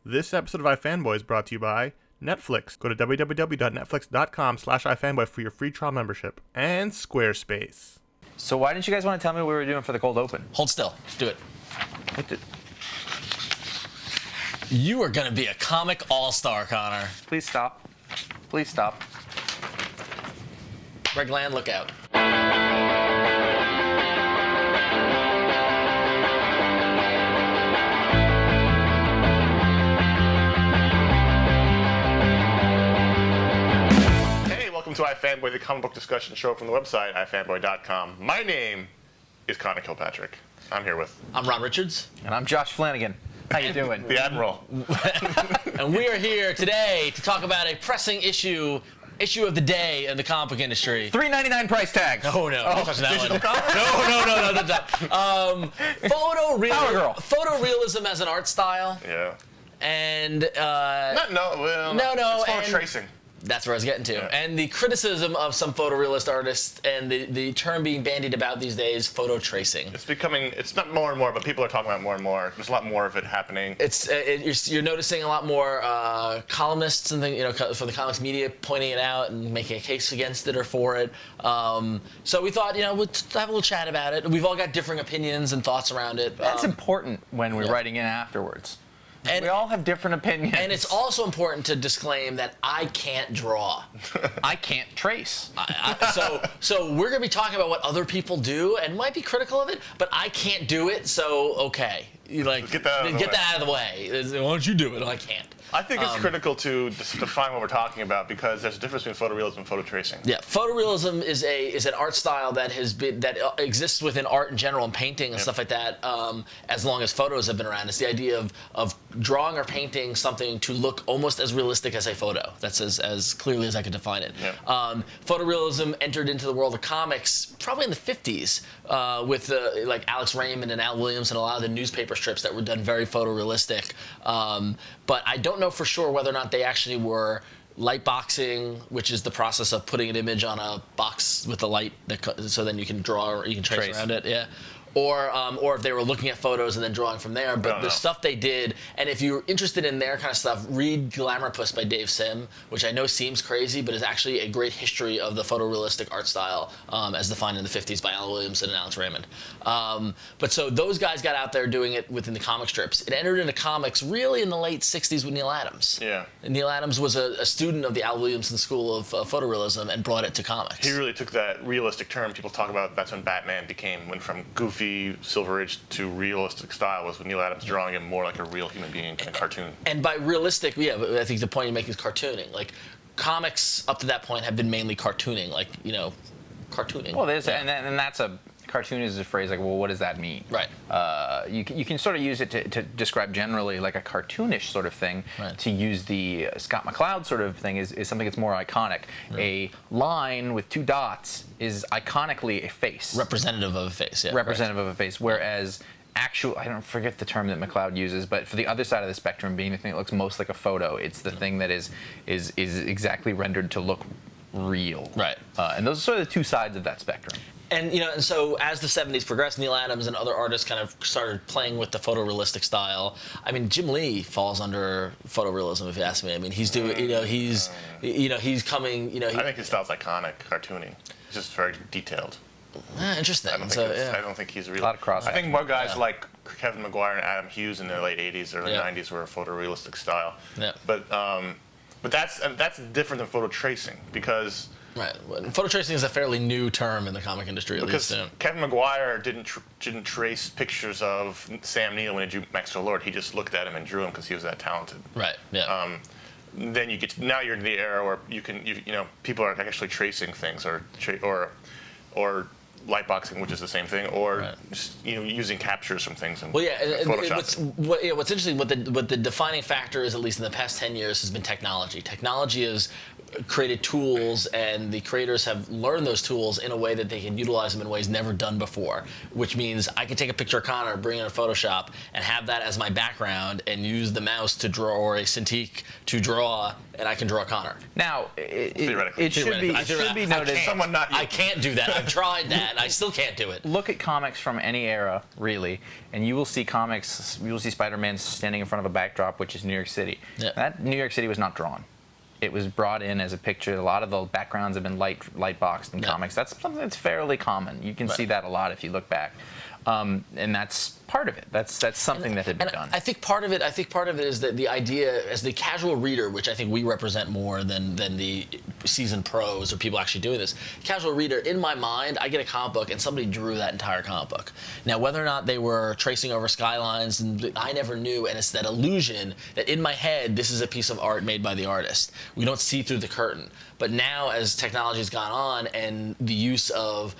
This episode of iFanboy is brought to you by Netflix. Go to www.netflix.com/iFanboy for your free trial membership. And Squarespace. So why didn't you guys want to tell me what we were doing for the cold open? Hold still. Do it. What did... You are going to be a comic all-star, Connor. Please stop. Please stop. Greg Land, look out. Welcome to iFanboy, the comic book discussion show from the website, iFanboy.com. My name is Connor Kilpatrick. I'm here with... I'm Ron Richards. And I'm Josh Flanagan. How you doing? The Admiral. And we are here today to talk about a pressing issue of the day in the comic book industry. $3.99 price tag. Oh, no. Oh, digital comics? No. Photorealism as an art style. Yeah. And... No. It's photo tracing. That's where I was getting to. Yeah. And the criticism of some photorealist artists and the term being bandied about these days, photo tracing. It's not more and more, but people are talking about it more and more. There's a lot more of it happening. You're noticing a lot more columnists and from the comics media pointing it out and making a case against it or for it. So we thought, we'd have a little chat about it. We've all got different opinions and thoughts around it. That's important when we're writing in afterwards. And we all have different opinions. And it's also important to disclaim that I can't draw. I can't trace. So we're going to be talking about what other people do and might be critical of it, but I can't do it, so okay. Get that out of the way. Why don't you do it? I can't. I think it's critical to define what we're talking about because there's a difference between photorealism and photo tracing. Yeah, photorealism is an art style that exists within art in general and painting and stuff like that as long as photos have been around. It's the idea of drawing or painting something to look almost as realistic as a photo. That's as clearly as I could define it. Yeah. Photorealism entered into the world of comics probably in the 50s with like Alex Raymond and Al Williams and a lot of the newspaper strips that were done very photorealistic. But I don't know for sure whether or not they actually were light boxing, which is the process of putting an image on a box with the light, so then you can draw or you can trace around it. Yeah. Or if they were looking at photos and then drawing from there. But the stuff they did, and if you're interested in their kind of stuff, read Glamourpuss by Dave Sim, which I know seems crazy, but is actually a great history of the photorealistic art style as defined in the 50s by Al Williams and Alex Raymond. But so those guys got out there doing it within the comic strips. It entered into comics really in the late 60s with Neal Adams. Yeah. And Neal Adams was a student of the Al Williamson School of photorealism and brought it to comics. He really took that realistic term people talk about. That's when Batman went from goofy Silver Age to realistic style was with Neal Adams drawing him more like a real human being in a cartoon. And by realistic, I think the point you make is cartooning. Like comics up to that point have been mainly cartooning, cartooning. Well, and that's a cartoon is a phrase like, well, what does that mean? Right. You can sort of use it to describe generally like a cartoonish sort of thing. Right. To use the Scott McCloud sort of thing is something that's more iconic. Right. A line with two dots is iconically a face. Representative of a face, yeah. Representative of a face, whereas I don't forget the term that McCloud uses, but for the other side of the spectrum, being the thing that looks most like a photo, it's the thing that is exactly rendered to look real. Right. And those are sort of the two sides of that spectrum. And and so as the 70s progressed, Neal Adams and other artists kind of started playing with the photorealistic style. I mean, Jim Lee falls under photorealism, if you ask me. I mean, he's doing, he's coming, I think his style's iconic, cartoony. It's just very detailed. Interesting. I don't think he's really. A lot of cross. I think more guys like Kevin Maguire and Adam Hughes in their late 80s, early 90s were a photorealistic style. Yeah. But that's different than photo tracing because. Right. Photo tracing is a fairly new term in the comic industry, at least. Because Kevin Maguire didn't trace pictures of Sam Neill when he drew Maxwell Lord. He just looked at him and drew him because he was that talented. Right. Yeah. Then now you're in the era where people are actually tracing things or light boxing, which is the same thing, or just, using captures from things in Photoshop. What's interesting, what the defining factor is, at least in the past 10 years, has been technology. Technology is created tools, and the creators have learned those tools in a way that they can utilize them in ways never done before, which means I can take a picture of Connor, bring it in Photoshop, and have that as my background, and use the mouse to draw, or a Cintiq to draw, and I can draw Connor. Now, it should be noted. I can't do that. I've tried that, and I still can't do it. Look at comics from any era, really, and you will see comics, you will see Spider-Man standing in front of a backdrop, which is New York City. Yeah. That New York City was not drawn. It was brought in as a picture. A lot of the backgrounds have been light boxed in comics. That's something that's fairly common. You can see that a lot if you look back, and that's part of it. That's something that had been done. I think part of it is that the idea, as the casual reader, which I think we represent more than the seasoned pros or people actually doing this. Casual reader, in my mind, I get a comic book and somebody drew that entire comic book. Now, whether or not they were tracing over skylines, and I never knew, and it's that illusion that in my head, this is a piece of art made by the artist. We don't see through the curtain. But now, as technology has gone on, and the use of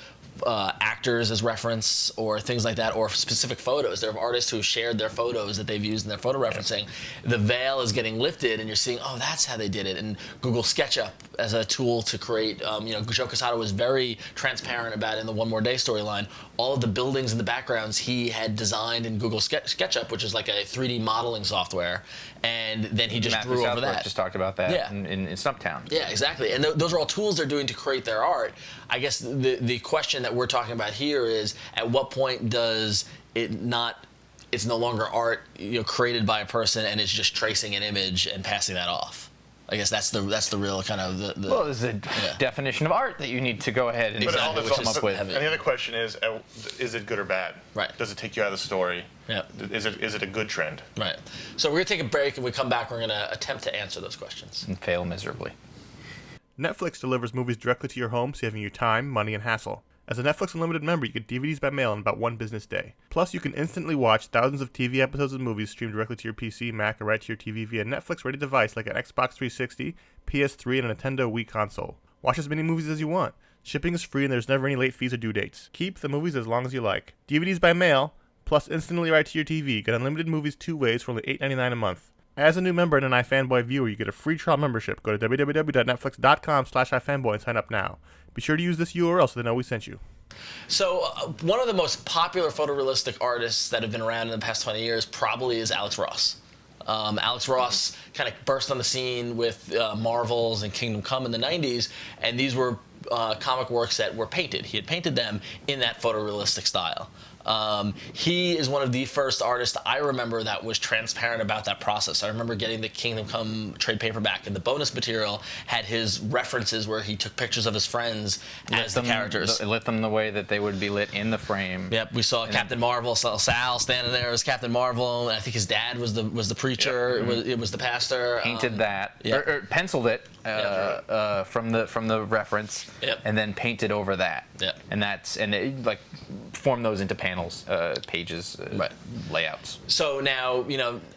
actors as reference or things like that, or specific photos. There are artists who shared their photos that they've used in their photo referencing. The veil is getting lifted, and you're seeing, oh, that's how they did it. And Google SketchUp as a tool to create, Joe Quesada was very transparent about it in the One More Day storyline. All of the buildings and the backgrounds he had designed in Google SketchUp, which is like a 3D modeling software, and then he just drew over that. Just talked about that in Stumptown. Yeah, exactly. And those are all tools they're doing to create their art. I guess the question that we're talking about here is, at what point does it not, it's no longer art created by a person, and it's just tracing an image and passing that off? I guess that's the real kind of the well, there's a definition of art that you need to go ahead and come up with. And the other question is it good or bad? Right. Does it take you out of the story? Yeah. Is it a good trend? Right. So we're gonna take a break, and we come back. We're gonna attempt to answer those questions and fail miserably. Netflix delivers movies directly to your home, saving you time, money, and hassle. As a Netflix Unlimited member, you get DVDs by mail in about 1 business day. Plus, you can instantly watch thousands of TV episodes and movies streamed directly to your PC, Mac, or right to your TV via Netflix-ready device like an Xbox 360, PS3, and a Nintendo Wii console. Watch as many movies as you want. Shipping is free, and there's never any late fees or due dates. Keep the movies as long as you like. DVDs by mail, plus instantly right to your TV. Get unlimited movies 2 ways for only $8.99 a month. As a new member and an iFanboy viewer, you get a free trial membership. Go to www.netflix.com/iFanboy and sign up now. Be sure to use this URL so they know we sent you. So one of the most popular photorealistic artists that have been around in the past 20 years probably is Alex Ross. Alex Ross kind of burst on the scene with Marvels and Kingdom Come in the 90s, and these were comic works that were painted. He had painted them in that photorealistic style. He is one of the first artists I remember that was transparent about that process. I remember getting the Kingdom Come trade paperback, and the bonus material had his references where he took pictures of his friends as the characters. Lit them the way that they would be lit in the frame. Yep, we saw Captain Marvel, Sal standing there as Captain Marvel, and I think his dad was the preacher. Yep. It was the pastor. Painted that, or penciled it from the reference, and then painted over that. Yep. And it, like, formed those into panels, pages, layouts. So now,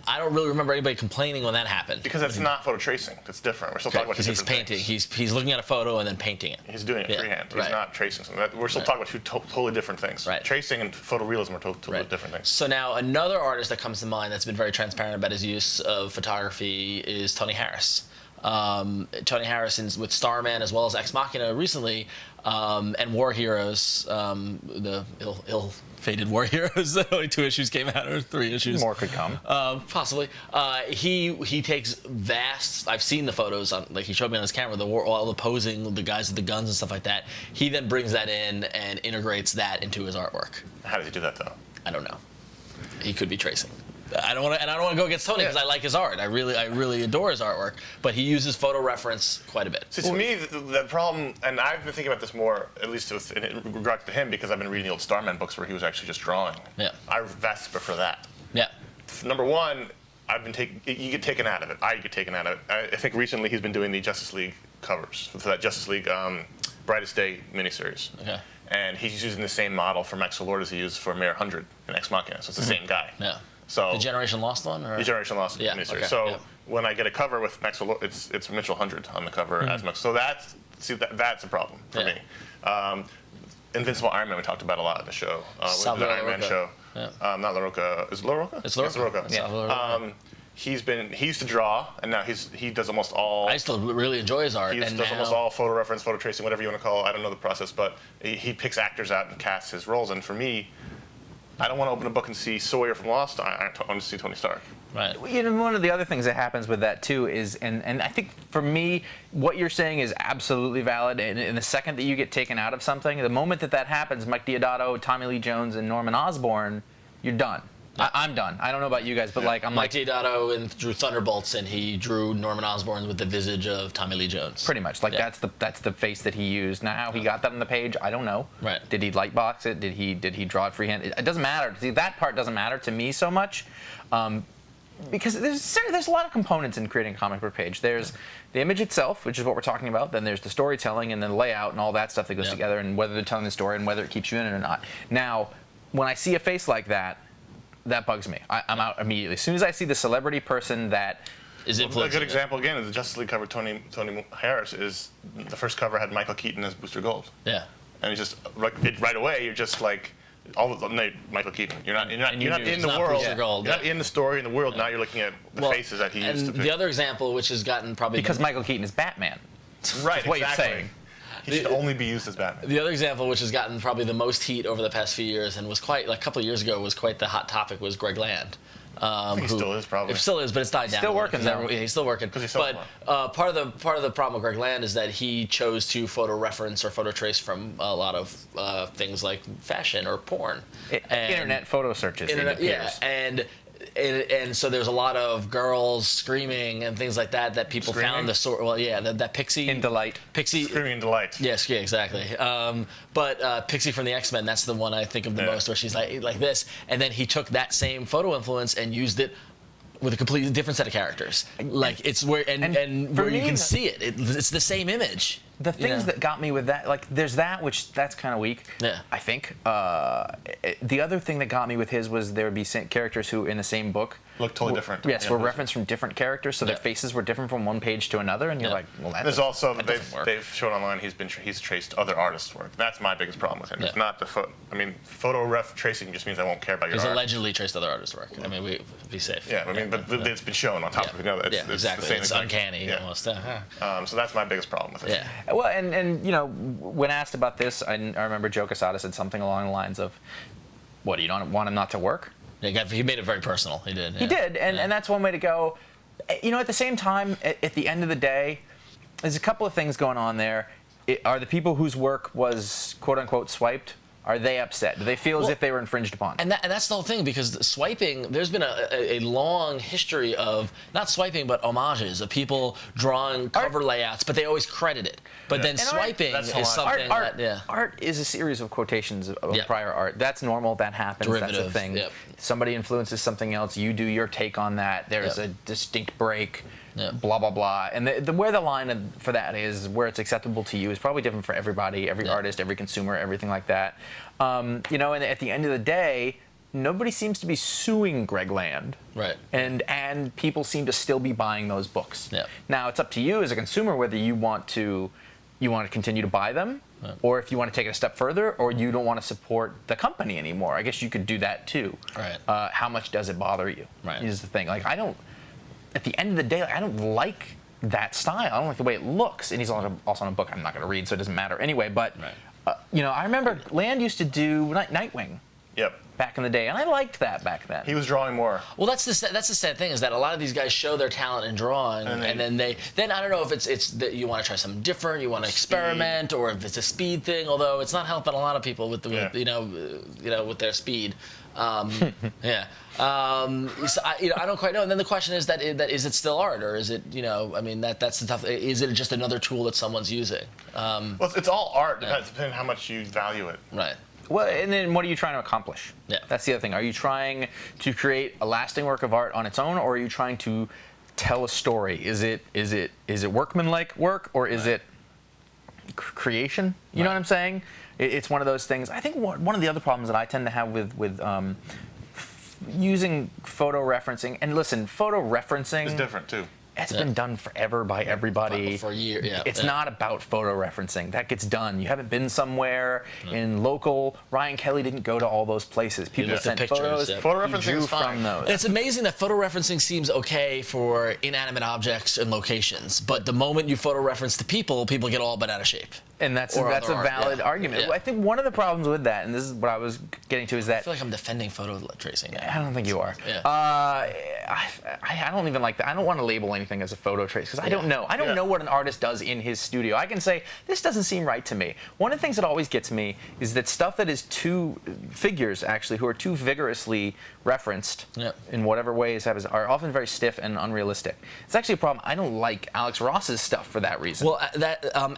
I don't really remember anybody complaining when that happened. Because it's not photo tracing. It's different. We're still talking about two different painting. things. He's looking at a photo and then painting it. He's doing it freehand. He's not tracing something. We're still talking about two totally different things. Right. Tracing and photorealism are totally different things. So now another artist that comes to mind that's been very transparent about his use of photography is Tony Harris. Tony Harris with Starman as well as Ex Machina recently, and War Heroes, the ill-fated War Heroes. Only 2 issues came out, or 3 issues. More could come. Possibly. He takes vast. I've seen the photos on, like he showed me on his camera, all the posing, the guys with the guns and stuff like that. He then brings that in and integrates that into his artwork. How does he do that though? I don't know. He could be tracing. I don't want to go against Tony because I like his art. I really adore his artwork, but he uses photo reference quite a bit. So to me, the problem, and I've been thinking about this more, at least in regard to him, because I've been reading the old Starman books where he was actually just drawing. Yeah. I vastly prefer that. Yeah. Number one, you get taken out of it. I get taken out of it. I think recently he's been doing the Justice League covers for that Justice League Brightest Day miniseries. Okay. And he's using the same model for Max Lord as he used for Mayor 100 and Ex Machina, so it's the same guy. Yeah. So the Generation Lost one? Or? The Generation Lost miniseries. Okay. So when I get a cover with Max Lord, it's Mitchell 100 on the cover as Max. So that's a problem for me. Invincible Iron Man we talked about a lot in the show. The Iron Man show. Yeah. Not La Roca. Is it La Roca? It's La Roca. Yeah. he used to draw, and now he does almost all. I still really enjoy his art. He does almost all photo reference, photo tracing, whatever you want to call it. I don't know the process, but he picks actors out and casts his roles. And for me, I don't want to open a book and see Sawyer from Lost. I want to see Tony Stark. Right. You know, one of the other things that happens with that too is, and I think for me, what you're saying is absolutely valid. And in the second that you get taken out of something, the moment that happens, Mike Deodato, Tommy Lee Jones, and Norman Osborn, you're done. Yeah. I'm done. I don't know about you guys, but like Mike Deodato and drew Thunderbolts, and he drew Norman Osborn with the visage of Tommy Lee Jones. Pretty much, like that's the face that he used. Now how he got that on the page, I don't know. Right? Did he lightbox it? Did he draw it freehand? It doesn't matter. See, that part doesn't matter to me so much, because there's a lot of components in creating a comic book page. There's the image itself, which is what we're talking about. Then there's the storytelling and then layout and all that stuff that goes together, and whether they're telling the story and whether it keeps you in it or not. Now, when I see a face like that. That bugs me. I'm out immediately. As soon as I see the celebrity person that is A influencing. good example again is the Justice League cover. Tony Harris is the first cover had Michael Keaton as Booster Gold. Yeah. And it's just right away. You're just like Michael Keaton. You're not in the world. Booster Gold. You're not in the story in the world. Now you're looking at the faces that he used to pick. The other example, which has gotten probably because Michael Keaton is Batman. Right. What exactly. you're saying. He should only be used as Batman. The other example, which has gotten probably the most heat over the past few years, and was quite like a couple of years ago, was quite the hot topic, was Greg Land. He still is probably. It still is, but it's died down. Still working though. He's still working. But part of the problem with Greg Land is that he chose to photo reference or photo trace from a lot of things like fashion or porn, internet photo searches. And so there's a lot of girls screaming and things like that people found the sort. Well, yeah, that Pixie in delight. Pixie screaming in delight. Yes, yeah, exactly. But Pixie from the X-Men, that's the one I think of the most, where she's like this, and then he took that same photo influence and used it with a completely different set of characters. Like it's where and where you can see it. It's the same image. The things that got me with that, like there's that's kind of weak. Yeah. I think. The other thing that got me with his was there would be characters who in the same book look totally different. Yes, were referenced from different characters, so their faces were different from one page to another, and you're like, well, that There's also that they've shown online he's traced other artists' work. That's my biggest problem with him. Yeah. It's not the photo ref tracing just means I won't care about your He's art. allegedly traced other artists' work. I mean, we be safe. Yeah, I mean, but it's been shown on top of it. It's exactly. The same It's thing. uncanny almost. So that's my biggest problem with it. Yeah. Well, and you know, when asked about this, I remember Joe Quesada said something along the lines of, "What, you don't want him not to work?" Yeah, he made it very personal. He did. Yeah. He did, and that's one way to go. You know, at the same time, at the end of the day, there's a couple of things going on there. Are the people whose work was quote unquote swiped? Are they upset? Do they feel as if they were infringed upon? And that's the whole thing, because swiping, there's been a long history of, not swiping, but homages, of people drawing cover layouts, but they always credit it. But then swiping is something Art is a series of quotations of prior art. That's normal, that happens, Derivative, that's a thing. Somebody influences something else, you do your take on that, there's a distinct break. Blah blah blah, and where the line for that is, where it's acceptable to you, is probably different for everybody, every artist, every consumer, everything like that. You know, and at the end of the day, nobody seems to be suing Greg Land, right? And people seem to still be buying those books. Yeah. Now it's up to you as a consumer whether you want to continue to buy them, or if you want to take it a step further, or you don't want to support the company anymore. I guess you could do that too. Right. How much does it bother you? Right. Is the thing. Like at the end of the day, I don't like that style. I don't like the way it looks. And he's also on a book I'm not going to read, so it doesn't matter anyway. But you know, I remember Land used to do Nightwing. Yep. Back in the day, and I liked that back then. He was drawing more. Well, that's the sad thing, is that a lot of these guys show their talent in drawing, and then I don't know if it's that you want to try something different, you want to experiment, or if it's a speed thing. Although it's not helping a lot of people with with their speed. So I don't quite know. And then the question is that is it still art, or is it, I mean, that's the tough. Is it just another tool that someone's using? Well, it's all art, depending on how much you value it. Right. Well, and then what are you trying to accomplish? Yeah. That's the other thing. Are you trying to create a lasting work of art on its own, or are you trying to tell a story? Is it workmanlike work, or is it creation? You know what I'm saying? It's one of those things. I think one of the other problems that I tend to have with using photo referencing, and listen, photo referencing is different too. It's been done forever by everybody. For a year, yeah. It's not about photo referencing. That gets done. You haven't been somewhere in local. Ryan Kelly didn't go to all those places. People sent photos. Photo referencing is fine. From those. And it's amazing that photo referencing seems okay for inanimate objects and locations, but the moment you photo reference the people, people get all but out of shape. And that's a valid argument. I think one of the problems with that, and this is what I was getting to, is that I feel like I'm defending photo tracing. I don't think you are. Yeah. I don't even like that. I don't want to label anything as a photo trace because I don't know. I don't know what an artist does in his studio. I can say, this doesn't seem right to me. One of the things that always gets me is that stuff that is too, figures actually, who are too vigorously referenced in whatever ways are often very stiff and unrealistic. It's actually a problem. I don't like Alex Ross's stuff for that reason. Well,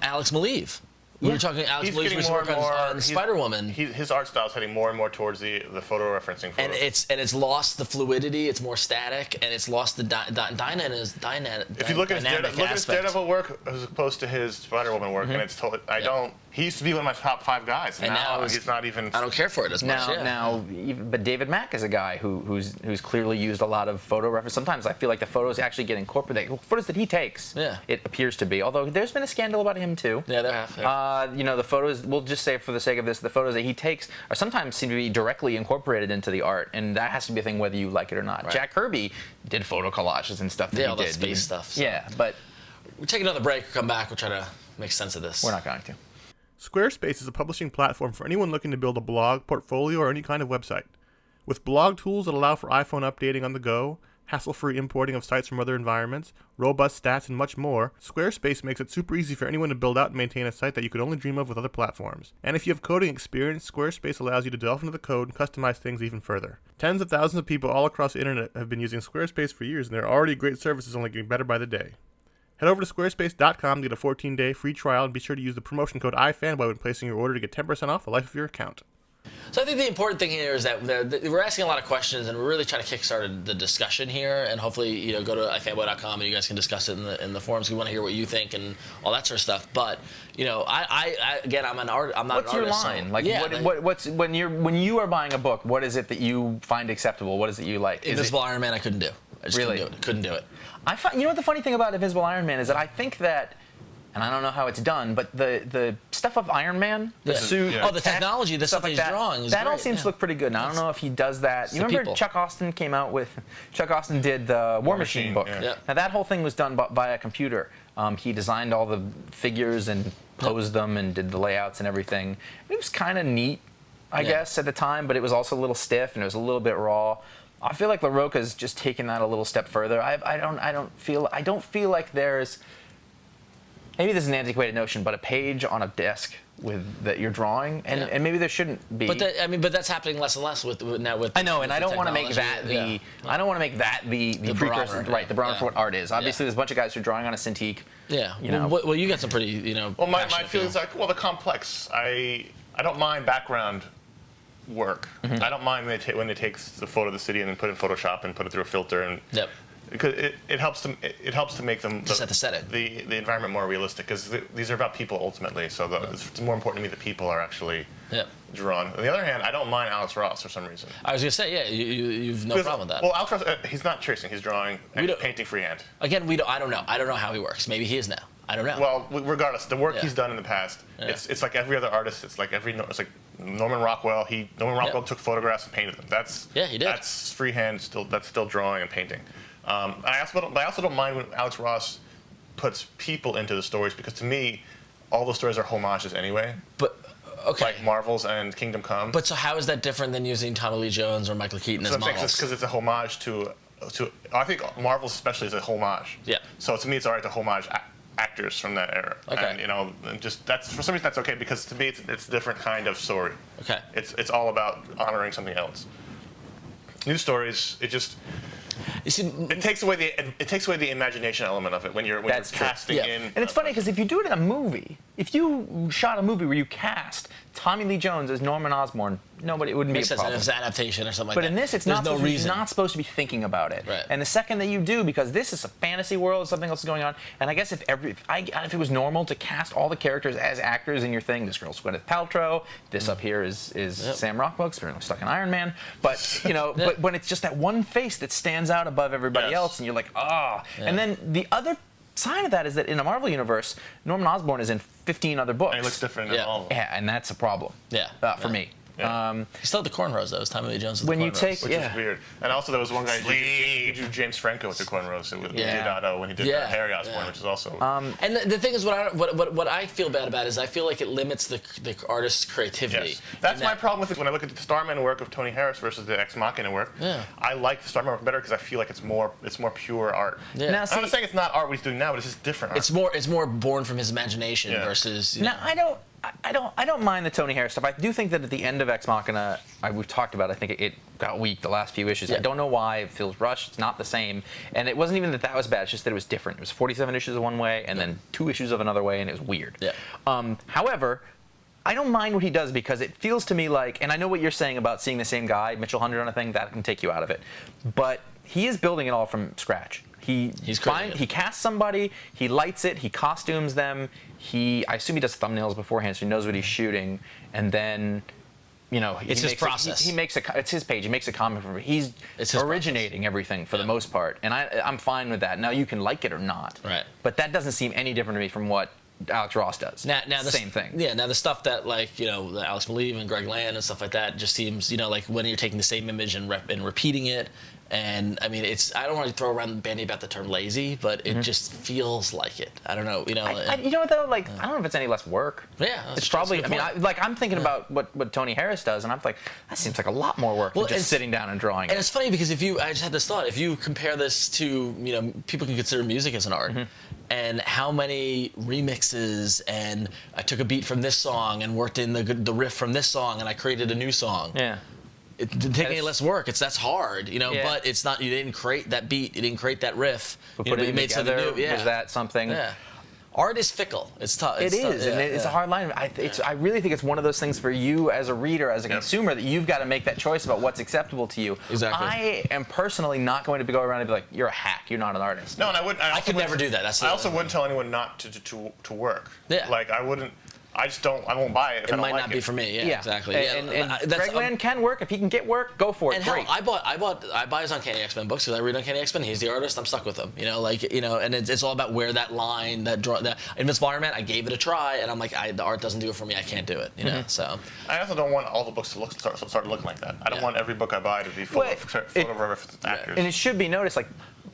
Alex Maleev. We were talking Alex Maleev's work on Spider-Woman. His art style is heading more and more towards the photo referencing. And it's lost the fluidity. It's more static, and it's lost the dynamic. If you look at his Daredevil work as opposed to his Spider-Woman work, and it's totally. He used to be one of my top 5 guys, and now he's not even. I don't care for it as much. But David Mack is a guy who's clearly used a lot of photo reference. Sometimes I feel like the photos actually get incorporated. Photos that he takes, it appears to be. Although there's been a scandal about him too. Yeah, there have. The photos, we'll just say for the sake of this, the photos that he takes are sometimes seem to be directly incorporated into the art, and that has to be a thing whether you like it or not. Right. Jack Kirby did photo collages and stuff that he all did. That space stuff. So. Yeah, but we'll take another break. We'll come back. We'll try to make sense of this. We're not going to. Squarespace is a publishing platform for anyone looking to build a blog, portfolio, or any kind of website. With blog tools that allow for iPhone updating on the go, hassle-free importing of sites from other environments, robust stats, and much more, Squarespace makes it super easy for anyone to build out and maintain a site that you could only dream of with other platforms. And if you have coding experience, Squarespace allows you to delve into the code and customize things even further. Tens of thousands of people all across the internet have been using Squarespace for years, and there are already great services only getting better by the day. Head over to squarespace.com to get a 14-day free trial, and be sure to use the promotion code iFanboy when placing your order to get 10% off the life of your account. So I think the important thing here is that we're asking a lot of questions, and we're really trying to kickstart the discussion here. And hopefully, go to iFanboy.com and you guys can discuss it in the forums. We want to hear what you think and all that sort of stuff. But I again, I'm not an artist. What's your line? What's when you are buying a book? What is it that you find acceptable? What is it you like? Invisible Iron Man, I couldn't do. I just couldn't do it. I find, what the funny thing about Invisible Iron Man is that I think that, and I don't know how it's done, but the stuff of Iron Man, the suit, the technology, the stuff like he's drawing, that all seems to look pretty good. And I don't know if he does that. You remember Chuck Austin did the War Machine book. Yeah. Now that whole thing was done by a computer. He designed all the figures and posed them and did the layouts and everything. It was kind of neat, I guess, at the time, but it was also a little stiff and it was a little bit raw. I feel like LaRocca's just taken that a little step further. I don't feel like there's, maybe this is an antiquated notion, but a page on a desk that you're drawing, and maybe there shouldn't be. But that's happening less and less with I know, and I don't want to make that I don't want to make that the precursor, right? The barometer for what art is. Obviously, there's a bunch of guys who are drawing on a Cintiq. Yeah. Well, you got some pretty Well, my feelings like the complex. I don't mind background work. Mm-hmm. I don't mind when they take the photo of the city and then put it in Photoshop and put it through a filter and because it helps to make them set the setting, the environment more realistic, because these are about people ultimately. So it's more important to me that people are actually drawn. On the other hand, I don't mind Alex Ross for some reason. I was gonna say you've no problem with that. Well, Alex Ross, he's not tracing, he's drawing and painting freehand. Again, I don't know how he works. Maybe he is now. I don't know. Well, regardless, the work he's done in the past, it's like every other artist. It's like Norman Rockwell. Norman Rockwell took photographs and painted them. He did. That's freehand. That's still drawing and painting. I also don't mind when Alex Ross puts people into the stories, because to me, all those stories are homages anyway. But like Marvel's and Kingdom Come. But so how is that different than using Tommy Lee Jones or Michael Keaton as models? Because it's a homage to. I think Marvel's especially is a homage. Yeah. So to me, it's alright to homage actors from that era. Okay. And just that's, for some reason, that's okay, because to me it's a different kind of story. Okay. It's all about honoring something else. News stories, it takes away the imagination element of it when you're casting in. And it's funny because if you do it in a movie, if you shot a movie where you cast Tommy Lee Jones as Norman Osborn, it wouldn't be a problem. If it's an adaptation or something like that. But in this, it's not supposed to be thinking about it. Right. And the second that you do, because this is a fantasy world, something else is going on, and I guess if it was normal to cast all the characters as actors in your thing, this girl's Gwyneth Paltrow, this up here is Sam Rockwell, experienced stuck in Iron Man, but but when it's just that one face that stands stands out above everybody else, and you're like, ah. And then the other side of that is that in a Marvel universe, Norman Osborn is in 15 other books. And he looks different in all of them. Yeah, and that's a problem. For me. Yeah. He still had the cornrows though. It was Tommy Lee Jones with when the you cornrows. take, which is weird. And also there was one guy who drew James Franco with the cornrows with Diodato when he did Harry Osborn, which is also. And the thing is, what I feel bad about is I feel like it limits the artist's creativity. Yes. That's my problem with it. When I look at the Starman work of Tony Harris versus the Ex Machina work, I like the Starman work better because I feel like it's more pure art. Yeah. Now, see, I'm not saying it's not art what he's doing now, but it's just different art. It's more born from his imagination versus. Now I don't mind the Tony Harris stuff. I do think that at the end of Ex Machina, we've talked about, I think it got weak the last few issues. I don't know why. It feels rushed. It's not the same. And it wasn't even that was bad. It's just that it was different. It was 47 issues of one way and then 2 issues of another way, and it was weird. However, I don't mind what he does because it feels to me like, and I know what you're saying about seeing the same guy, Mitchell Hunter, on a thing, that can take you out of it. But he is building it all from scratch. He casts somebody, he lights it, he costumes them, I assume he does thumbnails beforehand, so he knows what he's shooting, and then, it's his process. It's his page. He makes a comment from it. He's originating everything for the most part, and I'm fine with that. Now you can like it or not, but that doesn't seem any different to me from what Alex Ross does. Now same thing. Yeah. Now the stuff that Alex Maleev and Greg Land and stuff like that just seems like when you're taking the same image and repeating it. And I mean, I don't want to throw around the bandy about the term lazy, but it just feels like it. I don't know, you know what though? I don't know if it's any less work. Yeah, it's probably. I mean, I'm thinking about what Tony Harris does, and I'm like, that seems like a lot more work than just sitting down and drawing. And it's funny because I just had this thought. If you compare this to, people can consider music as an art, and how many remixes, and I took a beat from this song and worked in the riff from this song, and I created a new song. Yeah. It didn't take any less work. That's hard, but it's not. You didn't create that beat. You didn't create that riff. But put it made together, something new. Yeah. Was that something? Yeah. Art is fickle. It's tough. It is, and it's a hard line. I really think it's one of those things for you as a reader, as a consumer, that you've got to make that choice about what's acceptable to you. Exactly. I am personally not going to go around and be like, "You're a hack. You're not an artist." No, and I wouldn't. I could never do that. I also wouldn't tell anyone not to work. Yeah. Like I wouldn't. I just don't. I won't buy it if I don't like it. It might not be for me. Yeah, exactly. And Greg Land can work. If he can get work, go for it. And hell, I buy his Uncanny X-Men books because I read Uncanny X-Men. He's the artist. I'm stuck with him. And it's all about where that line, that Invincible Iron Man. I gave it a try, and I'm like, the art doesn't do it for me. I can't do it. So. I also don't want all the books to start looking like that. I don't want every book I buy to be full of reference actors. And it should be noticed, like,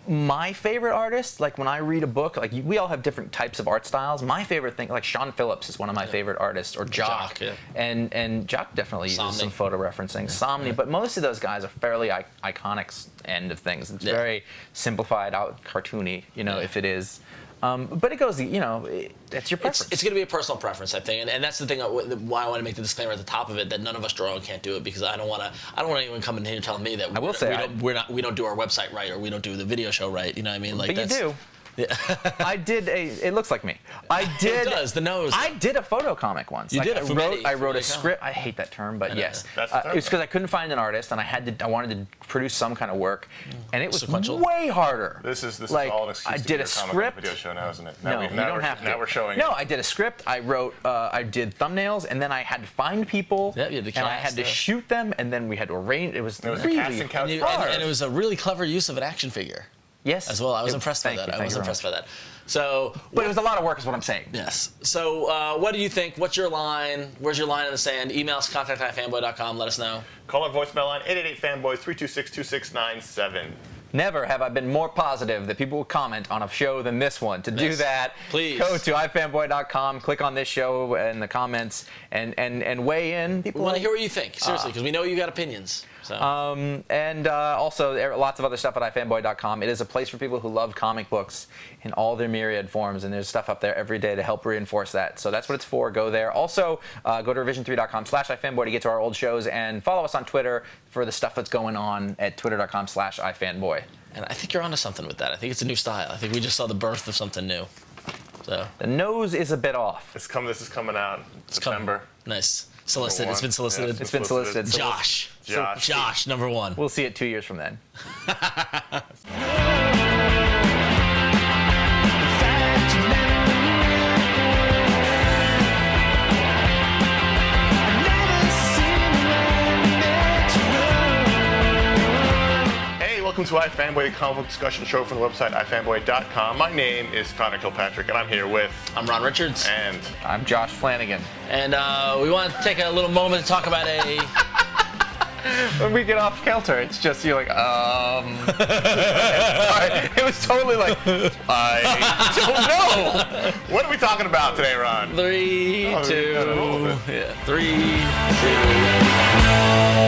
my favorite artists, like when I read a book, like we all have different types of art styles. My favorite thing, like Sean Phillips is one of my favorite artists, or Jock. And Jock definitely uses some photo referencing. Somni, but most of those guys are fairly iconic end of things. It's very simplified out, cartoony, if it is. But it goes, it's your preference. It's going to be a personal preference, I think, and that's the thing why I want to make the disclaimer at the top of it that none of us draw and can't do it, because I don't want anyone coming in here telling me that we don't do our website right, or we don't do the video show right. You know what I mean? But you do. Yeah. It looks like me. It does, the nose. I did a photo comic once. You did a fumetti. I wrote a script. I hate that term, but yes. It was because I couldn't find an artist, and I wanted to produce some kind of work, and it was way harder. This is all an excuse. I did a script. Video show now, isn't it? No, you don't have to. Now we're showing. No, I did a script. I wrote. I did thumbnails, and then I had to find people, and I had to shoot them, and then we had to arrange. It was really hard. And it was a really clever use of an action figure. Yes. As well. I was impressed by that. I was impressed by that. So, but it was a lot of work is what I'm saying. Yes. So what do you think? What's your line? Where's your line in the sand? Email us, contact@ifanboy.com. Let us know. Call our voicemail line, 888-FANBOYS, 326-2697. Never have I been more positive that people will comment on a show than this one. To do that, please go to ifanboy.com, click on this show in the comments, and weigh in. We want to hear what you think, seriously, because we know you got opinions. So. Also, there are lots of other stuff at ifanboy.com. It is a place for people who love comic books in all their myriad forms, and there's stuff up there every day to help reinforce that. So that's what it's for. Go there. Also, go to revision3.com/ifanboy to get to our old shows, and follow us on Twitter for the stuff that's going on at twitter.com/ifanboy. And I think you're onto something with that. I think it's a new style. I think we just saw the birth of something new. So the nose is a bit off. This is coming out in September. Nice. Solicited. It's been solicited. Yeah, it's been solicited. Josh, number one. We'll see it 2 years from then. Welcome welcome to iFanboy, the comic book discussion show from the website iFanboy.com. My name is Connor Kilpatrick, and I'm here with... I'm Ron Richards. And... I'm Josh Flanagan. And we want to take a little moment to talk about a... When we get off kilter, it's just you're like, It was totally like, I don't know. What are we talking about today, Ron? 3, 2... Yeah, 3, 2...